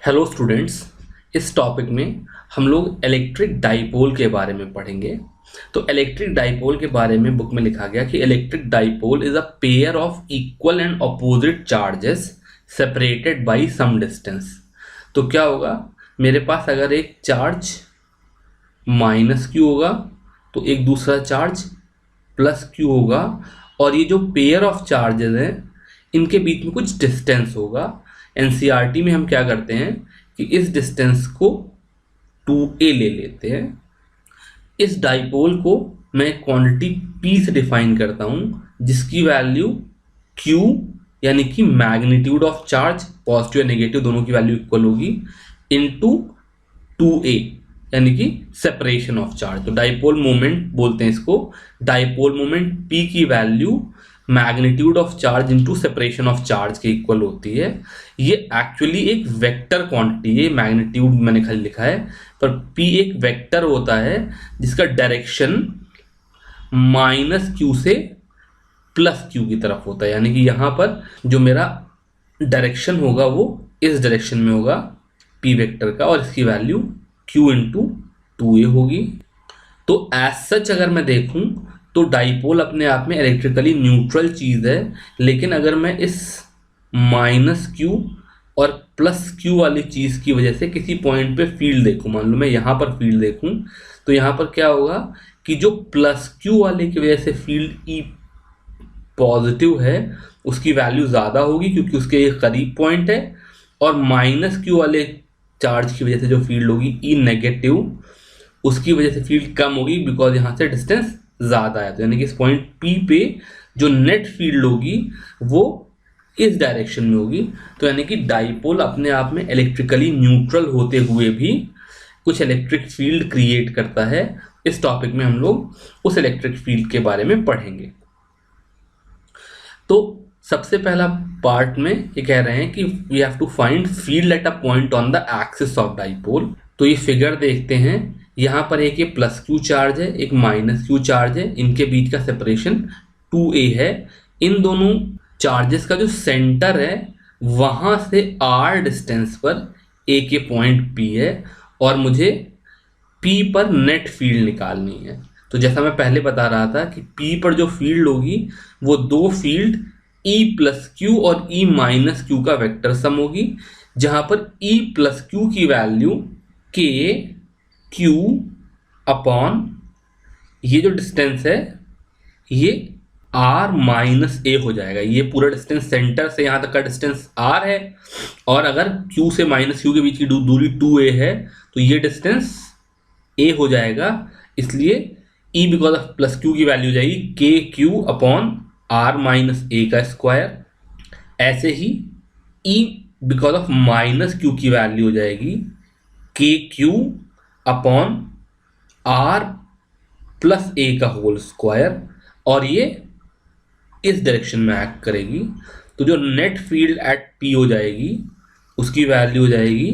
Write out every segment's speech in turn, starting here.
Hello students. इस topic में हम लोग इलेक्ट्रिक डाइपोल के बारे में पढ़ेंगे। तो इलेक्ट्रिक डाइपोल के बारे में बुक में लिखा गया कि electric dipole is a pair of equal and opposite charges separated by some distance. तो क्या होगा, मेरे पास अगर एक चार्ज माइनस क्यू होगा तो एक दूसरा चार्ज प्लस क्यू होगा, और ये जो पेयर ऑफ चार्जेस हैं इनके बीच में कुछ डिस्टेंस होगा। एनसीईआरटी में हम क्या करते हैं कि इस डिस्टेंस को 2a ले लेते हैं। इस डाइपोल को मैं क्वांटिटी p से डिफाइन करता हूं, जिसकी वैल्यू q यानी कि मैग्नीट्यूड ऑफ चार्ज, पॉजिटिव या नेगेटिव दोनों की वैल्यू इक्वल होगी, इनटू 2a यानी कि सेपरेशन ऑफ चार्ज। तो डाइपोल मोमेंट बोलते हैं इसको। डाइपोल मोमेंट p की value magnitude of charge into separation of charge के इक्वल होती है। ये एक्चुअली एक वेक्टर क्वांटिटी है, मैग्नीट्यूड मैंने खाली लिखा है, पर p एक वेक्टर होता है जिसका डायरेक्शन माइनस क्यू से प्लस क्यू की तरफ होता है। यानी कि यहाँ पर जो मेरा डायरेक्शन होगा वो इस डायरेक्शन में होगा p वेक्टर का, और इसकी वैल्यू q इंटू 2a होगी। तो एज सच अगर मैं देखूं तो डाइपोल अपने आप में इलेक्ट्रिकली न्यूट्रल चीज़ है, लेकिन अगर मैं इस माइनस क्यू और प्लस क्यू वाली चीज़ की वजह से किसी पॉइंट पे फील्ड देखूं, मान लो मैं यहाँ पर फील्ड देखूं, तो यहाँ पर क्या होगा कि जो प्लस क्यू वाले की वजह से फील्ड ई पॉजिटिव है उसकी वैल्यू ज़्यादा होगी क्योंकि उसके एक करीब पॉइंट है, और माइनस क्यू वाले चार्ज की वजह से जो फील्ड होगी ई नेगेटिव, उसकी वजह से फील्ड कम होगी बिकॉज यहाँ से डिस्टेंस ज़्यादा है। तो यानी कि इस पॉइंट P पे जो नेट फील्ड होगी वो इस डायरेक्शन में होगी। तो यानी कि डाइपोल अपने आप में इलेक्ट्रिकली न्यूट्रल होते हुए भी कुछ इलेक्ट्रिक फील्ड क्रिएट करता है। इस टॉपिक में हम लोग उस इलेक्ट्रिक फील्ड के बारे में पढ़ेंगे। तो सबसे पहला पार्ट में ये कह रहे हैं कि we have to find field at a point on the axis of dipole. तो ये फिगर देखते हैं, यहाँ पर एक ये प्लस क्यू चार्ज है, एक माइनस क्यू चार्ज है, इनके बीच का सेपरेशन 2a है। इन दोनों चार्जेस का जो सेंटर है वहाँ से r डिस्टेंस पर a के पॉइंट P है, और मुझे P पर नेट फील्ड निकालनी है। तो जैसा मैं पहले बता रहा था कि P पर जो फील्ड होगी वो दो फील्ड E प्लस क्यू और E माइनस क्यू का वेक्टर सम होगी, जहाँ पर E प्लस क्यू की वैल्यू k q अपॉन ये जो डिस्टेंस है ये r माइनस a हो जाएगा। ये पूरा डिस्टेंस सेंटर से यहाँ तक का डिस्टेंस r है, और अगर q से माइनस q के बीच की दूरी 2a है तो ये डिस्टेंस a हो जाएगा। इसलिए e because of plus q की वैल्यू हो जाएगी k q upon r minus a का स्क्वायर। ऐसे ही e because of minus q की वैल्यू हो जाएगी k q upon r plus a का होल स्क्वायर, और ये इस डायरेक्शन में एक्ट करेगी। तो जो नेट फील्ड एट P हो जाएगी उसकी वैल्यू हो जाएगी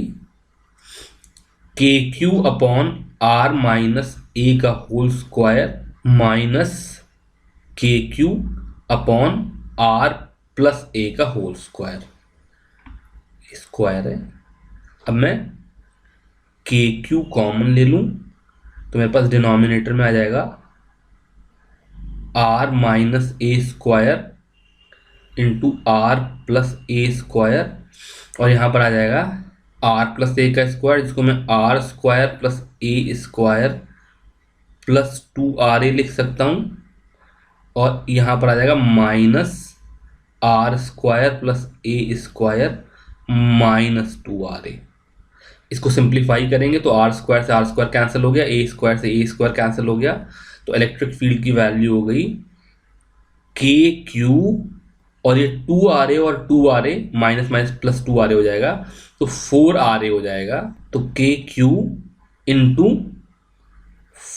k q upon r minus a का whole square minus k q upon r plus a का होल स्क्वायर। स्क्वायर है। अब मैं के क्यू कॉमन ले लूं तो मेरे पास डिनोमिनेटर में आ जाएगा R minus A square into R plus A square, और यहाँ पर आ जाएगा आर प्लस ए का स्क्वायर, जिसको मैं आर स्क्वायर प्लस ए स्क्वायर प्लस 2RA लिख सकता हूँ, और यहाँ पर आ जाएगा माइनस आर स्क्वायर प्लस ए स्क्वायर माइनस 2RA। इसको सिंप्लीफाई करेंगे तो आर स्क्वायर से आर स्क्वायर कैंसिल हो गया, ए स्क्वायर से ए स्क्वायर कैंसिल हो गया। तो इलेक्ट्रिक फील्ड की वैल्यू हो गई के क्यू, और ये 2RA और 2RA minus minus plus 2RA हो जाएगा तो 4RA हो जाएगा। तो K q into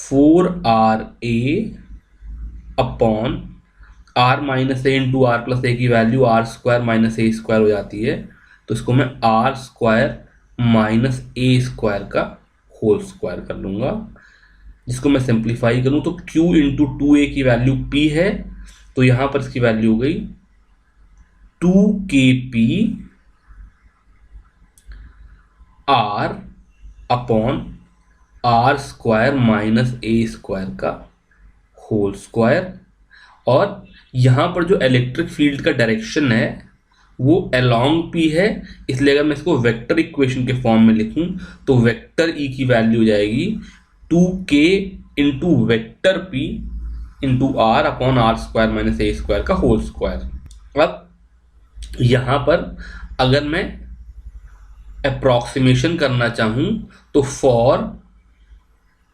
4RA upon R minus A into R plus A की value R square minus A square हो जाती है। तो इसको मैं R square minus A square का होल स्क्वायर कर लूँगा, जिसको मैं सिंप्लीफाई करूँ तो q इंटू 2a की वैल्यू p है, तो यहाँ पर इसकी वैल्यू हो गई 2kp R upon are square minus A square का होल स्क्वायर। और यहां पर जो इलेक्ट्रिक फील्ड का डायरेक्शन है वो अलोंग पी है, इसलिए अगर मैं इसको वेक्टर इक्वेशन के फॉर्म में लिखूं तो वेक्टर ई की वैल्यू हो जाएगी 2k into vector P into R upon are square minus A square का होल स्क्वायर। अब यहां पर अगर मैं अप्रॉक्सीमेशन करना चाहूं तो for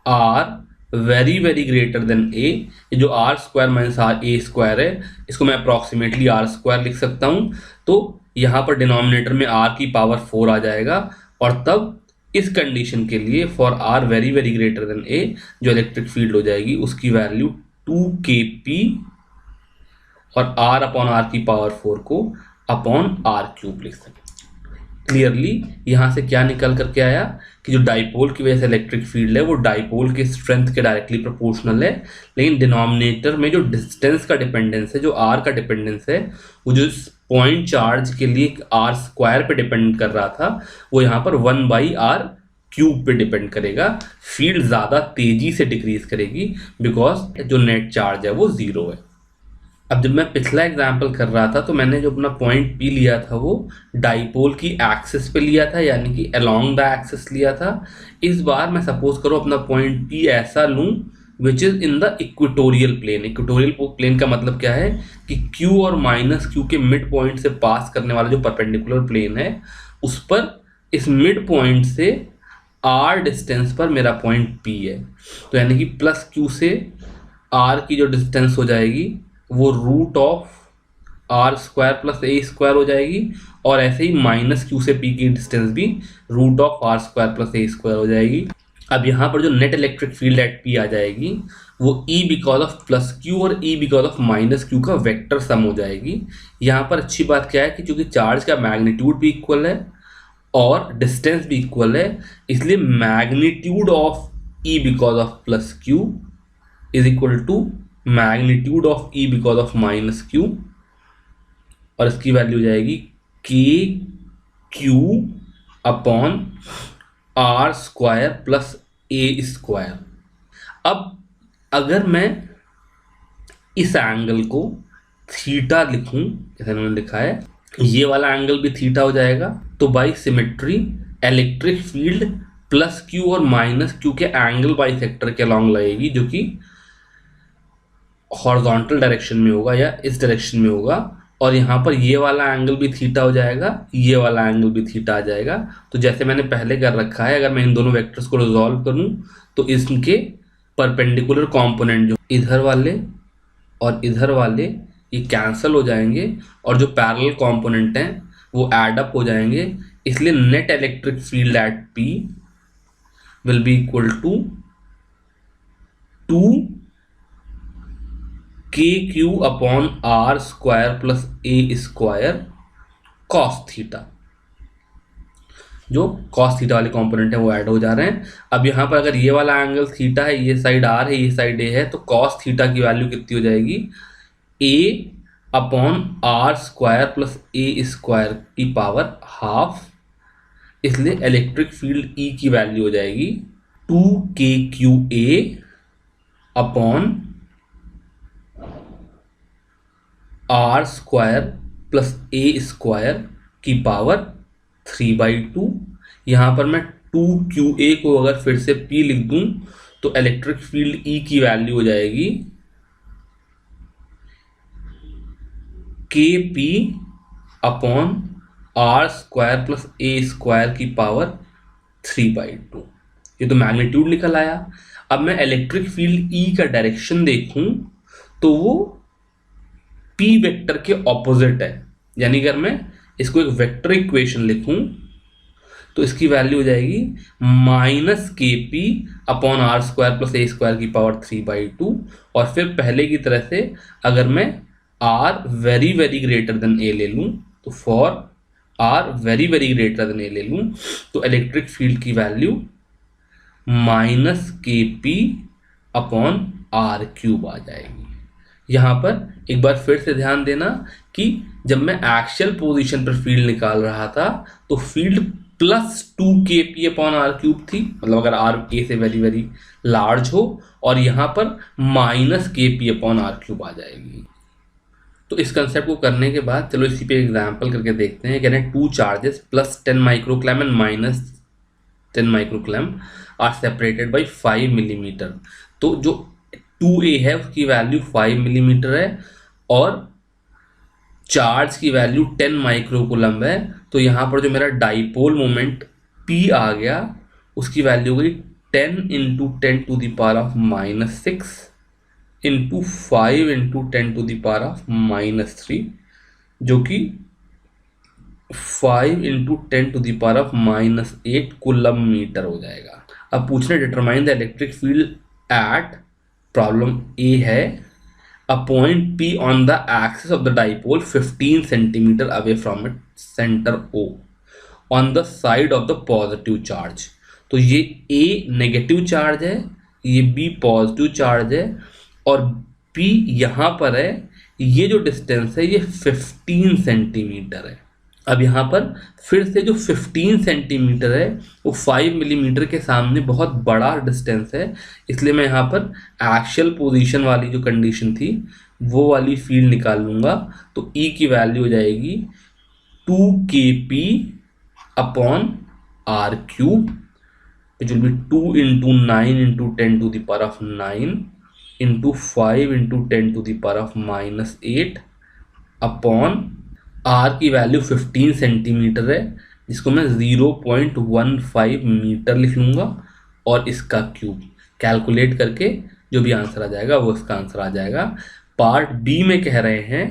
R very very greater than A, ये जो R square minus R A square है इसको मैं अप्रॉक्सीमेटली आर स्क्वायर लिख सकता हूं। तो यहां पर डिनोमिनेटर में आर की पावर 4 आ जाएगा, और तब इस कंडीशन के लिए for R very very greater than A जो इलेक्ट्रिक फील्ड हो जाएगी उसकी वैल्यू 2kp और आर अपॉन आर की पावर 4 को अपॉन आर क्यूब लिख सकते। क्लियरली यहां से क्या निकल करके आया कि जो डाइपोल की वजह से इलेक्ट्रिक फील्ड है वो डाइपोल के स्ट्रेंथ के डायरेक्टली प्रोपोर्शनल है, लेकिन डिनोमिनेटर में जो डिस्टेंस का डिपेंडेंस है, जो आर का डिपेंडेंस है, वो जो पॉइंट चार्ज के लिए आर स्क्वायर पे डिपेंड कर रहा था वो यहाँ पर 1/r क्यूब पे डिपेंड करेगा। फील्ड ज़्यादा तेजी से डिक्रीज करेगी बिकॉज जो नेट चार्ज है वो 0 है। अब जब मैं पिछला एग्जाम्पल कर रहा था तो मैंने जो अपना पॉइंट पी लिया था वो डाइपोल की एक्सिस पे लिया था, यानी कि अलोंग द एक्सिस लिया था। इस बार मैं सपोज करो अपना पॉइंट पी ऐसा लूँ which is in the equatorial plane. Equatorial plane का मतलब क्या है कि क्यू और माइनस क्यू के मिड पॉइंट से पास करने वाला जो परपेंडिकुलर प्लेन है उस पर इस मिड पॉइंट से आर डिस्टेंस पर मेरा पॉइंट पी है। तो यानी कि प्लस क्यू से आर की जो डिस्टेंस हो जाएगी वो root of R square plus A square हो जाएगी, और ऐसे ही माइनस क्यू से पी की डिस्टेंस भी root of R square plus A square हो जाएगी। अब यहाँ पर जो net electric field at P आ जाएगी वो E because of plus q और E because of minus q का वेक्टर सम हो जाएगी। यहाँ पर अच्छी बात क्या है कि चूंकि चार्ज का मैग्नीट्यूड भी इक्वल है और डिस्टेंस भी इक्वल है, इसलिए magnitude of E because of plus Q is equal to magnitude of E because of minus Q, और इसकी वैल्यू हो जाएगी K Q upon are square plus A square. अब अगर मैं इस एंगल को थीटा लिखूं जैसे मैंने लिखा है, ये वाला एंगल भी थीटा हो जाएगा, तो by symmetry electric field plus q और माइनस क्यू के एंगल बाई सेक्टर के अलॉन्ग लगेगी, जो कि हॉरिजॉन्टल डायरेक्शन में होगा या इस डायरेक्शन में होगा, और यहाँ पर ये वाला एंगल भी थीटा हो जाएगा, ये वाला एंगल भी थीटा आ जाएगा। तो जैसे मैंने पहले कर रखा है, अगर मैं इन दोनों वेक्टर्स को रिजॉल्व करूँ तो इसके परपेंडिकुलर कंपोनेंट जो इधर वाले और इधर वाले ये कैंसिल हो जाएंगे, और जो पैरेलल कंपोनेंट हैं वो ऐड अप हो जाएंगे। इसलिए net electric field at P will be equal to 2kq upon are square plus A square cos theta. जो कॉस थीटा वाले कंपोनेंट है वो ऐड हो जा रहे हैं। अब यहाँ पर अगर ये वाला एंगल थीटा है, ये साइड आर है, ये साइड ए है, तो कॉस थीटा की वैल्यू कितनी हो जाएगी, a upon are square plus A square की पावर हाफ। इसलिए इलेक्ट्रिक फील्ड ई की वैल्यू हो जाएगी 2kqa upon are square plus A square की पावर 3/2। यहाँ पर मैं 2qa को अगर फिर से p लिख दूं तो इलेक्ट्रिक फील्ड E की वैल्यू हो जाएगी kp upon are square plus A square की पावर 3/2। ये तो मैग्नीट्यूड निकल आया। अब मैं इलेक्ट्रिक फील्ड E का डायरेक्शन देखूं तो वो p वेक्टर के ऑपोजिट है, यानी अगर मैं इसको एक वेक्टर इक्वेशन लिखूं तो इसकी वैल्यू हो जाएगी -kp upon are square plus A square की पावर 3/2। और फिर पहले की तरह से अगर मैं r very very greater than a ले लूं तो for r very very greater than a ले लूं तो इलेक्ट्रिक फील्ड की value -kp upon r cube आ जाएगी। यहाँ पर एक बार फिर से ध्यान देना कि जब मैं एक्चुअल पोजीशन पर फील्ड निकाल रहा था तो field plus 2kp upon r cube थी, मतलब अगर आर ए से वेरी वेरी लार्ज हो, और यहाँ पर minus kp upon r cube आ जाएगी। तो इस कंसेप्ट को करने के बाद चलो इसी पे एग्जांपल करके देखते हैं। कह रहे हैं 2 charges plus 10 microcoulomb and minus 10 microcoulomb r separated by 5 millimetre. तो जो 2a है उसकी वैल्यू 5 मिलीमीटर है और चार्ज की वैल्यू 10 माइक्रोकूलम है। तो यहाँ पर जो मेरा डाइपोल मोमेंट p आ गया उसकी वैल्यू गई 10 into 10 to the power of -6 into 5 into 10 to the power of -3, जो कि 5 into 10 to the power of -8 coulomb metre हो जाएगा। अब पूछना determine the electric field at, problem A है, a point P on the axis of the dipole 15 centimeter away from its center O on the side of the positive charge। तो ये A negative charge है, ये B positive charge है और P यहाँ पर है। ये जो डिस्टेंस है ये 15 सेंटीमीटर है। अब यहाँ पर फिर से जो 15 सेंटीमीटर है वो 5 मिलीमीटर के सामने बहुत बड़ा डिस्टेंस है, इसलिए मैं यहाँ पर एक्चुअल पोजीशन वाली जो कंडीशन थी वो वाली फील्ड निकाल लूँगा। तो E की वैल्यू हो जाएगी 2kp upon r cube, which will be 2 into 9 into 10 to the power of 9 into 5 into 10 to the power of -8 upon are की वैल्यू 15 सेंटीमीटर है जिसको मैं 0.15 मीटर लिख लूँगा और इसका क्यूब कैलकुलेट करके जो भी आंसर आ जाएगा वो इसका आंसर आ जाएगा। पार्ट बी में कह रहे हैं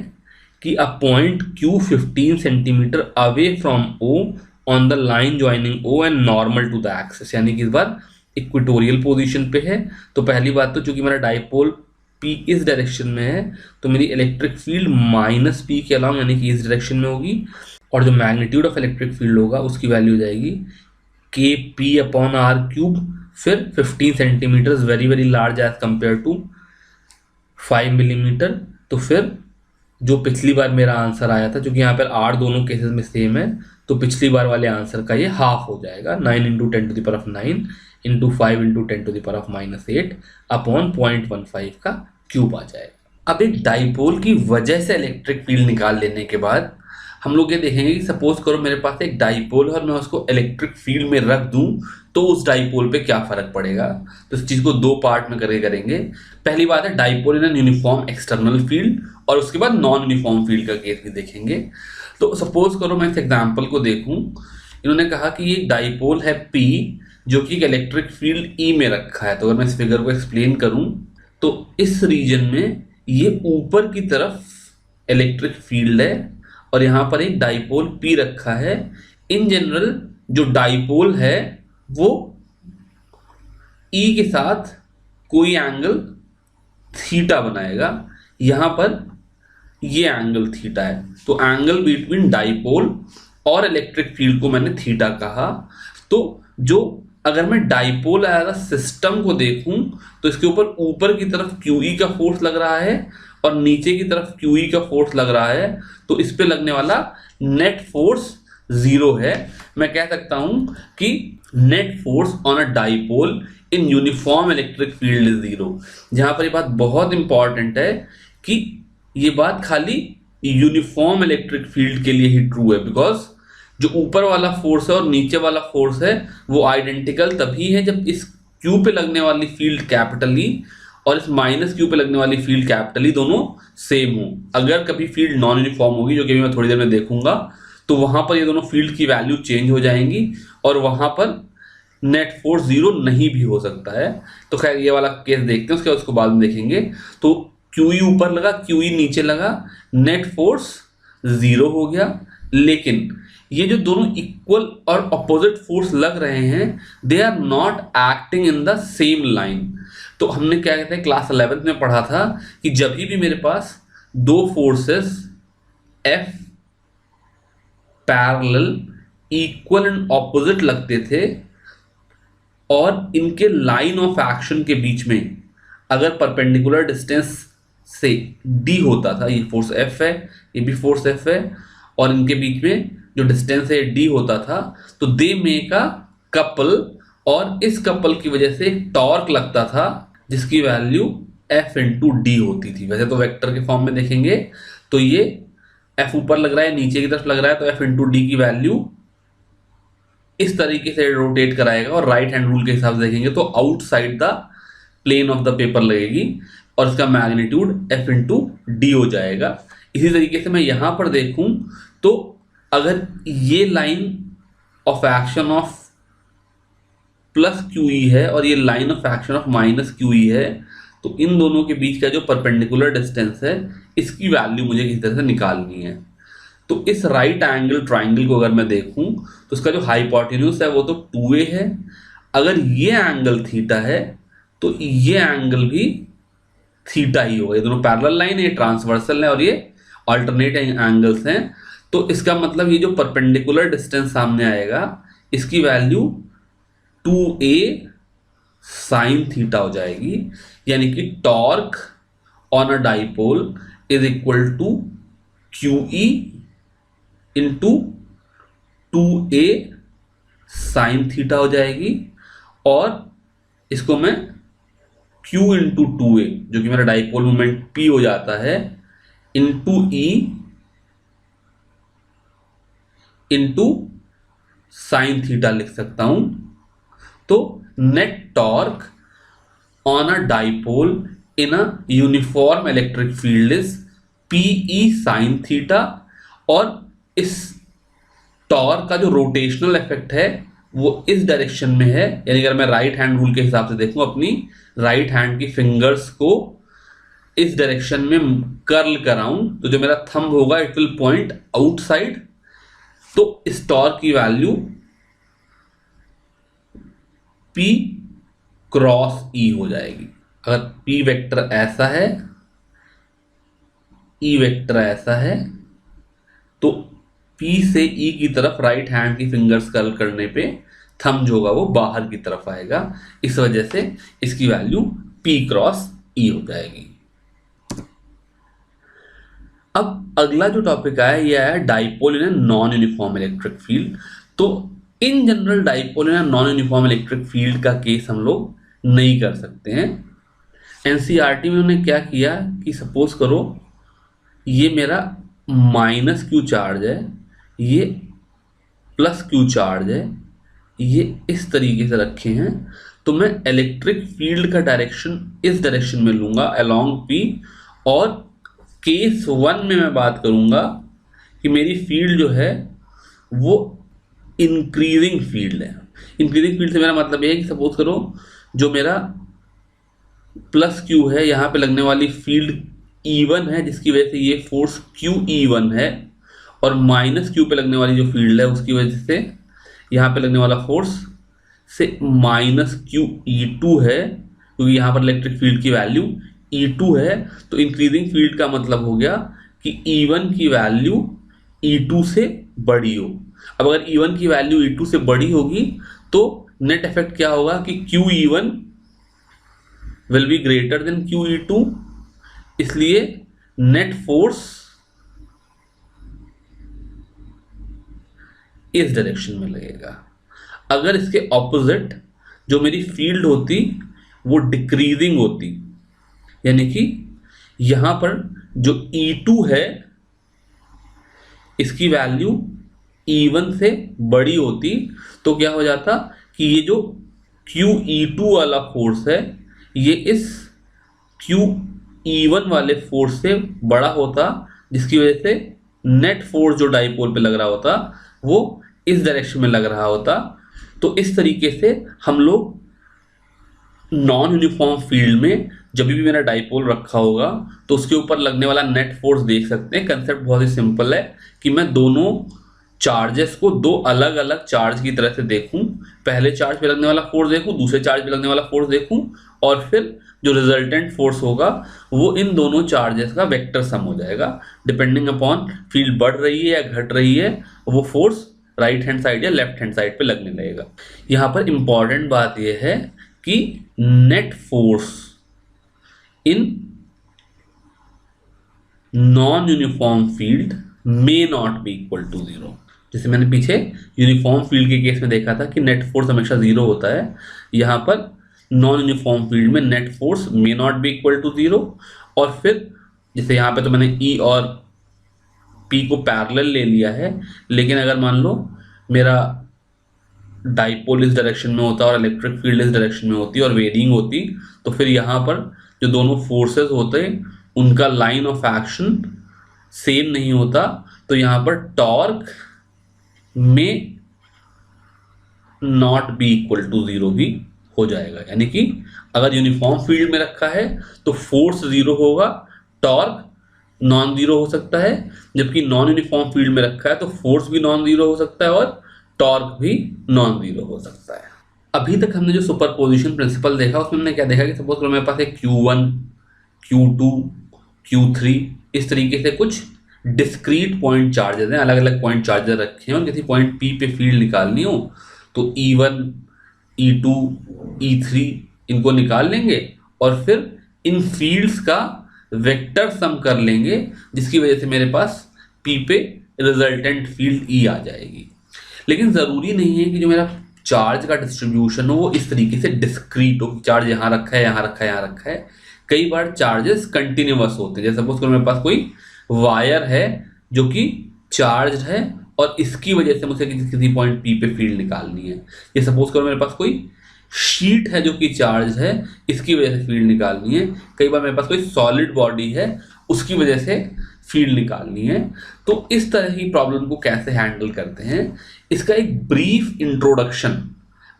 कि a point Q 15 centimetre away from O on the line joining O and normal to the axis, यानी कि इस बार इक्वेटोरियल पोजीशन पे है। तो पहली बात तो चूंकि मेरा डाइपोल P इस डायरेक्शन में है तो मेरी इलेक्ट्रिक फील्ड -P के अलांग यानी कि इस डायरेक्शन में होगी, और जो मैग्नीट्यूड ऑफ इलेक्ट्रिक फील्ड होगा उसकी वैल्यू हो जाएगी kp अपॉन आर क्यूब, फिर 15 centimetre very very large as compared to 5 millimetre. तो फिर जो पिछली बार मेरा आंसर आया था, क्योंकि यहाँ पर r दोनों केसेस में सेम है, तो पिछली बार वाले आंसर का ये हाफ हो जाएगा, 9 into 10 to the power of 9 into 5 into 10 to the power of -8 upon 0.15 का क्यूब आ जाएगा। अब एक डाइपोल की वजह से इलेक्ट्रिक फील्ड निकाल लेने के बाद हम लोग ये देखेंगे कि सपोज करो मेरे पास एक डाइपोल है और मैं उसको इलेक्ट्रिक फील्ड में रख दूं तो उस डाइपोल पे क्या फर्क पड़ेगा। तो इस चीज को दो पार्ट में करके करेंगे। पहली बात है dipole in an uniform external field, और उसके बाद नॉन यूनिफॉर्म फील्ड का केस भी देखेंगे। तो सपोज करो मैं इस एग्जाम्पल को देखूं, इन्होंने कहा कि ये डाइपोल है P जो कि इलेक्ट्रिक फील्ड E में रखा है। तो अगर मैं इस फिगर को एक्सप्लेन करूं तो इस रीजन में ये ऊपर की तरफ इलेक्ट्रिक फील्ड है और यहाँ पर एक डाइपोल P रखा है। इन जनरल जो डाइपोल है वो E के साथ कोई एंगल थीटा बनाएगा, यहाँ पर ये एंगल थीटा है। तो एंगल बिटवीन डाइपोल और इलेक्ट्रिक फील्ड को मैंने थीटा कहा। तो जो अगर मैं डाइपोल एज अ सिस्टम को देखूं तो इसके ऊपर की तरफ QE का फोर्स लग रहा है और नीचे की तरफ QE का फोर्स लग रहा है, तो इस पे लगने वाला नेट फोर्स 0 है। मैं कह सकता हूं कि net force on a dipole in uniform electric field is 0। जहां पर ये बात बहुत इंपॉर्टेंट है कि ये बात खाली यूनिफॉर्म इलेक्ट्रिक फील्ड के लिए ही ट्रू है, बिकॉज जो ऊपर वाला फोर्स है और नीचे वाला फोर्स है वो आइडेंटिकल तभी है जब इस Q पे लगने वाली फील्ड कैपिटल E और इस -Q पे लगने वाली फील्ड कैपिटल E दोनों सेम हो। अगर कभी फील्ड नॉन यूनिफॉर्म होगी, जो कि मैं थोड़ी देर में देखूंगा, तो वहां पर ये दोनों फील्ड की वैल्यू चेंज हो जाएंगी और वहां पर नेट फोर्स 0 नहीं भी हो सकता है। तो खैर ये वाला केस देखते हैं, उसको बाद में देखेंगे। तो QE ऊपर लगा, QE नीचे लगा, नेट फोर्स 0 हो गया। लेकिन ये जो दोनों इक्वल और अपोजिट फोर्स लग रहे हैं, they are not acting in the same line. तो हमने क्या कहते हैं क्लास 11th में पढ़ा था कि जब भी मेरे पास दो forces F parallel equal and opposite लगते थे और इनके लाइन ऑफ एक्शन के बीच में अगर परपेंडिकुलर डिस्टेंस से D होता था, ये फोर्स F है, ये भी फोर्स F है, और इनके बीच में जो डिस्टेंस है डी होता था, तो दे मेक अ कपल, और इस कपल की वजह से एक टॉर्क लगता था जिसकी वैल्यू एफ इंटू डी होती थी। वैसे तो वेक्टर के फॉर्म में देखेंगे तो ये एफ ऊपर लग रहा है, नीचे की तरफ लग रहा है, तो एफ इंटू डी की वैल्यू इस तरीके से रोटेट कराएगा, और राइट हैंड रूल के हिसाब से देखेंगे तो outside the plane of the paper लगेगी, और इसका मैग्नीट्यूड एफ इंटू डी हो जाएगा। इसी तरीके से मैं यहां पर देखूं तो अगर ये line of action of plus Q E है और ये line of action of minus Q E है, तो इन दोनों के बीच का जो परपेंडिकुलर डिस्टेंस है इसकी वैल्यू मुझे किसी तरह से निकालनी है। तो इस राइट एंगल ट्राइंगल को अगर मैं देखूं तो इसका जो हाइपोटेन्यूज है वो तो 2a है। अगर ये एंगल थीटा है तो ये एंगल भी थीटा ही होगा। ये दोनों पैरेलल लाइन है, ये ट्रांसवर्सल है और ये अल्टरनेट एंगल्स हैं। तो इसका मतलब ये जो परपेंडिकुलर डिस्टेंस सामने आएगा इसकी वैल्यू 2a साइन थीटा हो जाएगी, यानी कि torque on a dipole is equal to QE into 2a sine theta हो जाएगी, और इसको मैं Q इंटू 2a जो कि मेरा डाइपोल मोमेंट P हो जाता है into E into sine theta लिख सकता हूं। तो net torque on a dipole in a uniform electric field is PE sine theta, और इस टॉर्क का जो रोटेशनल इफेक्ट है वो इस डायरेक्शन में है, यानी अगर मैं राइट हैंड रूल के हिसाब से देखूं अपनी राइट हैंड की फिंगर्स को इस डायरेक्शन में कर्ल कराऊं तो जो मेरा थंब होगा इट विल पॉइंट आउटसाइड। तो इस टॉर्क की वैल्यू P क्रॉस E हो जाएगी। अगर P वेक्टर ऐसा है, E वेक्टर ऐसा है, तो P से E की तरफ राइट हैंड की फिंगर्स कर्ल करने पे थंब जो होगा वो बाहर की तरफ आएगा। इस वजह से इसकी वैल्यू P क्रॉस E हो जाएगी। अब अगला जो टॉपिक आया ये है dipole in non uniform electric field. तो in general dipole in non uniform electric field का केस हम लोग नहीं कर सकते हैं। एनसीईआरटी में उन्होंने क्या किया कि सपोज करो ये मेरा माइनस क्यू चार्ज है, ये प्लस क्यू चार्ज है, ये इस तरीके से रखे हैं, तो मैं इलेक्ट्रिक फील्ड का डायरेक्शन इस डायरेक्शन में लूंगा अलोंग P, और केस 1 में मैं बात करूंगा कि मेरी फील्ड जो है वो इंक्रीजिंग फील्ड है। इंक्रीजिंग फील्ड से मेरा मतलब ये है कि सपोज करो जो मेरा प्लस क्यू है यहाँ पे लगने वाली फील्ड E1 है जिसकी वजह से ये फोर्स QE1 है, और माइनस क्यू पे लगने वाली जो फील्ड है उसकी वजह से यहाँ पे लगने वाला फोर्स से माइनस QE2 है, क्योंकि यहाँ पर इलेक्ट्रिक फील्ड की वैल्यू E2 है। तो इंक्रीजिंग फील्ड का मतलब हो गया कि E1 की वैल्यू E2 से बड़ी हो। अब अगर E1 की वैल्यू E2 से बड़ी होगी तो नेट इफेक्ट क्या होगा कि QE1 will be greater than QE2, इसलिए नेट फोर्स इस डायरेक्शन में लगेगा। अगर इसके ऑपोजिट जो मेरी फील्ड होती वो डिक्रीजिंग होती, यानी कि यहां पर जो E2 है इसकी वैल्यू E1 से बड़ी होती, तो क्या हो जाता कि ये जो QE2 वाला फोर्स है ये इस QE1 वाले फोर्स से बड़ा होता, जिसकी वजह से नेट फोर्स जो डाइपोल पे लग रहा होता वो इस डायरेक्शन में लग रहा होता। तो इस तरीके से हम लोग नॉन यूनिफॉर्म फील्ड में जब भी मेरा डाइपोल रखा होगा तो उसके ऊपर लगने वाला नेट फोर्स देख सकते हैं। कंसेप्ट बहुत ही सिंपल है कि मैं दोनों चार्जेस को दो अलग अलग चार्ज की तरह से देखूं, पहले चार्ज पे लगने वाला फोर्स देखूं, दूसरे चार्ज पे लगने वाला फोर्स देखूं, और फिर जो रिजल्टेंट फोर्स होगा वो इन दोनों चार्जेस का वेक्टर सम हो जाएगा। डिपेंडिंग अपॉन फील्ड बढ़ रही है या घट रही है वो फोर्स राइट हैंड साइड या लेफ्ट हैंड साइड पे लगने लगेगा। यहाँ पर इंपॉर्टेंट बात यह है कि net force in non uniform field may not be equal to 0। जैसे मैंने पीछे यूनिफॉर्म फील्ड के केस में देखा था कि नेट फोर्स हमेशा जीरो होता है, यहाँ पर नॉन यूनिफॉर्म फील्ड में net force may not be equal to zero. और फिर जैसे यहाँ पे तो मैंने ई और पी को पैरेलल ले लिया है, लेकिन अगर मान लो मेरा डाइपोल इस डायरेक्शन में होता और इलेक्ट्रिक फील्ड इस डायरेक्शन में होती और वेरिंग होती, तो फिर यहाँ पर जो दोनों फोर्सेस होते उनका लाइन ऑफ एक्शन सेम नहीं होता, तो यहाँ पर टॉर्क में not be equal to zero भी हो जाएगा। यानी कि अगर यूनिफॉर्म फील्ड में रखा है तो फोर्स जीरो होगा, टॉर्क नॉन जीरो हो सकता है, जबकि नॉन यूनिफॉर्म फील्ड में रखा है तो फोर्स भी नॉन जीरो हो सकता है और टॉर्क भी नॉन जीरो हो सकता है। अभी तक हमने जो सुपरपोजिशन प्रिंसिपल देखा उसमें हमने क्या देखा कि सपोज करो मेरे पास एक Q1, Q2, Q3 इस तरीके से कुछ डिस्क्रीट पॉइंट चार्जेस हैं, अलग अलग पॉइंट चार्जर रखे हैं और किसी पॉइंट P पे फील्ड निकालनी हो तो E1, E2, E3 इनको निकाल लेंगे और फिर इन फील्ड्स का वेक्टर सम कर लेंगे, जिसकी वजह से मेरे पास P पे रिजल्टेंट फील्ड E आ जाएगी। लेकिन ज़रूरी नहीं है कि जो मेरा चार्ज का डिस्ट्रीब्यूशन हो वो इस तरीके से डिस्क्रीट हो, चार्ज यहाँ रखा है, यहाँ रखा है, यहाँ रखा है। कई बार चार्जेस कंटिन्यूअस होते हैं, जैसे सपोज करो मेरे पास कोई वायर है जो कि चार्ज है और इसकी वजह से मुझे किसी पॉइंट P पे फील्ड निकालनी है। ये सपोज करो मेरे पास कोई शीट है जो कि चार्ज है, इसकी वजह से फील्ड निकालनी है। कई बार मेरे पास कोई सॉलिड बॉडी है, उसकी वजह से फील्ड निकालनी है। तो इस तरह की प्रॉब्लम को कैसे हैंडल करते हैं, इसका एक ब्रीफ इंट्रोडक्शन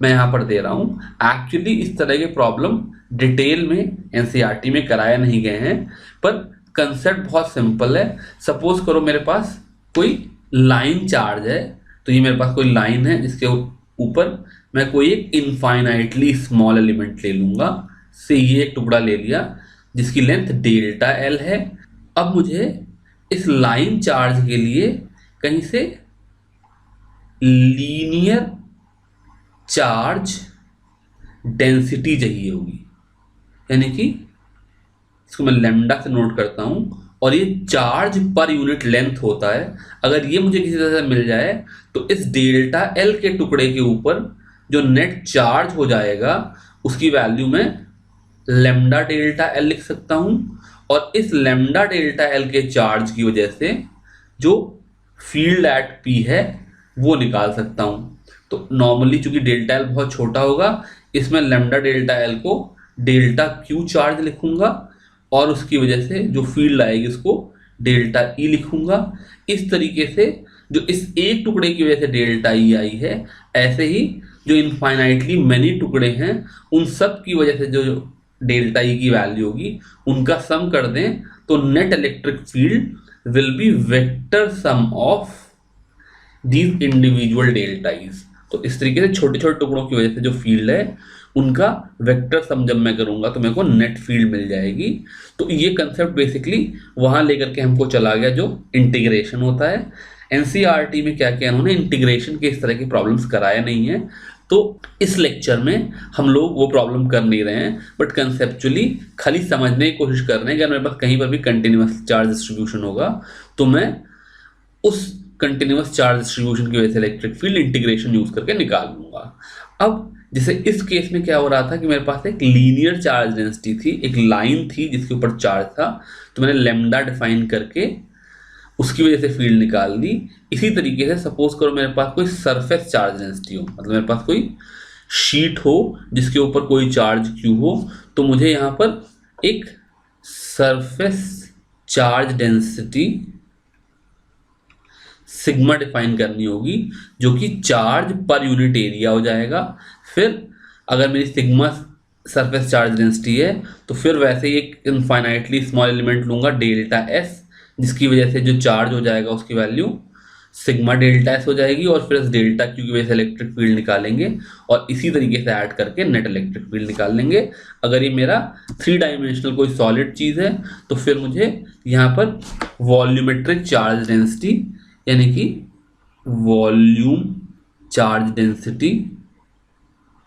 मैं यहाँ पर दे रहा हूँ। एक्चुअली इस तरह के प्रॉब्लम डिटेल में एनसीईआरटी में कराया नहीं गए हैं, पर कंसेप्ट बहुत सिंपल है। सपोज करो मेरे पास कोई लाइन चार्ज है, तो ये मेरे पास कोई लाइन है जिसके ऊपर मैं कोई एक इनफाइनाइटली स्मॉल एलिमेंट ले लूँगा, से ये एक टुकड़ा ले लिया जिसकी लेंथ डेल्टा एल है। अब मुझे इस लाइन चार्ज के लिए कहीं से लीनियर चार्ज डेंसिटी चाहिए होगी, यानी कि इसको मैं लैम्डा से नोट करता हूं और ये चार्ज पर यूनिट लेंथ होता है। अगर ये मुझे किसी तरह से मिल जाए तो इस डेल्टा एल के टुकड़े के ऊपर जो नेट चार्ज हो जाएगा उसकी वैल्यू मैं लैम्डा डेल्टा एल लिख सकता हूं और इस लैम्डा डेल्टा एल के चार्ज की वजह से जो फील्ड एट पी है वो निकाल सकता हूं। तो नॉर्मली चूंकि डेल्टा एल बहुत छोटा होगा, इसमें लैम्डा डेल्टा एल को डेल्टा क्यू चार्ज लिखूंगा और उसकी वजह से जो फील्ड आएगी उसको डेल्टा ई लिखूंगा। इस तरीके से जो इस एक टुकड़े की वजह से डेल्टा ई आई है, ऐसे ही जो इनफाइनाइटली मैनी टुकड़े हैं उन सब की वजह से जो डेल्टा ई की वैल्यू होगी उनका सम कर दें तो net electric field will be vector sum of these individual delta Es. तो इस तरीके से छोटे छोटे टुकड़ों की वजह से जो फील्ड है उनका वेक्टर सम जब मैं करूंगा तो मेरे को नेट फील्ड मिल जाएगी। तो ये कंसेप्ट बेसिकली वहां लेकर के हमको चला गया जो इंटीग्रेशन होता है। एनसीईआरटी में क्या किया उन्होंने, इंटीग्रेशन के इस तरह की प्रॉब्लम्स कराया नहीं है। तो इस लेक्चर में हम लोग वो प्रॉब्लम कर नहीं रहे हैं, बट कंसेप्चुअली खाली समझने की कोशिश कर रहे हैं कि अगर मेरे पास कहीं पर भी कंटिन्यूअस चार्ज डिस्ट्रीब्यूशन होगा तो मैं उस कंटिन्यूअस चार्ज डिस्ट्रीब्यूशन की वजह से इलेक्ट्रिक फील्ड इंटीग्रेशन यूज करके निकाल लूंगा। अब जैसे इस केस में क्या हो रहा था कि मेरे पास एक लीनियर चार्ज डेंसिटी थी, एक लाइन थी जिसके ऊपर चार्ज था, तो मैंने लैम्डा डिफाइन करके उसकी वजह से फील्ड निकाल दी। इसी तरीके से सपोज करो मेरे पास कोई सरफेस चार्ज डेंसिटी हो, मतलब मेरे पास कोई शीट हो जिसके ऊपर कोई चार्ज क्यू हो, तो मुझे यहाँ पर एक surface charge density sigma define करनी होगी जो कि चार्ज पर यूनिट एरिया हो जाएगा। फिर अगर मेरी सिग्मा सरफेस चार्ज डेंसिटी है तो फिर वैसे ही एक इनफाइनाइटली स्मॉल एलिमेंट लूंगा डेल्टा एस, जिसकी वजह से जो चार्ज हो जाएगा उसकी वैल्यू सिग्मा डेल्टा एस हो जाएगी और फिर इस डेल्टा क्यू की वजह से इलेक्ट्रिक फील्ड निकालेंगे और इसी तरीके से ऐड करके नेट इलेक्ट्रिक फील्ड निकाल लेंगे। अगर ये मेरा 3 डायमेंशनल कोई सॉलिड चीज़ है तो फिर मुझे यहाँ पर वॉल्यूमेट्रिक चार्ज डेंसिटी यानी कि वॉल्यूम चार्ज डेंसिटी,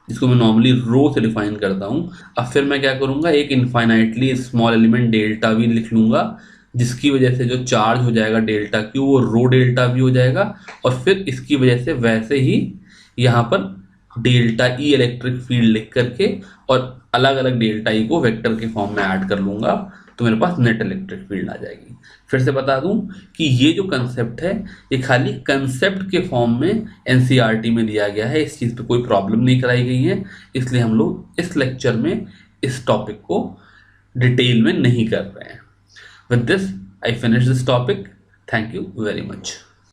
जिसको मैं नॉर्मली रो से डिफाइन करता हूँ। अब फिर मैं क्या करूँगा, एक infinitely small element delta we लिख लूँगा जिसकी वजह से जो चार्ज हो जाएगा डेल्टा क्यू वो रो डेल्टा वी हो जाएगा, और फिर इसकी वजह से वैसे ही यहाँ पर डेल्टा ई इलेक्ट्रिक फील्ड लिख करके और अलग अलग डेल्टा ई को वेक्टर के फॉर्म में ऐड कर लूंगा, तो मेरे पास नेट इलेक्ट्रिक फील्ड आ जाएगी। फिर से बता दूं कि ये जो कंसेप्ट है ये खाली कंसेप्ट के फॉर्म में एनसीईआरटी में दिया गया है, इस चीज़ पे कोई प्रॉब्लम नहीं कराई गई है, इसलिए हम लोग इस लेक्चर में इस टॉपिक को डिटेल में नहीं कर रहे हैं। With this I finish this topic. Thank you very much.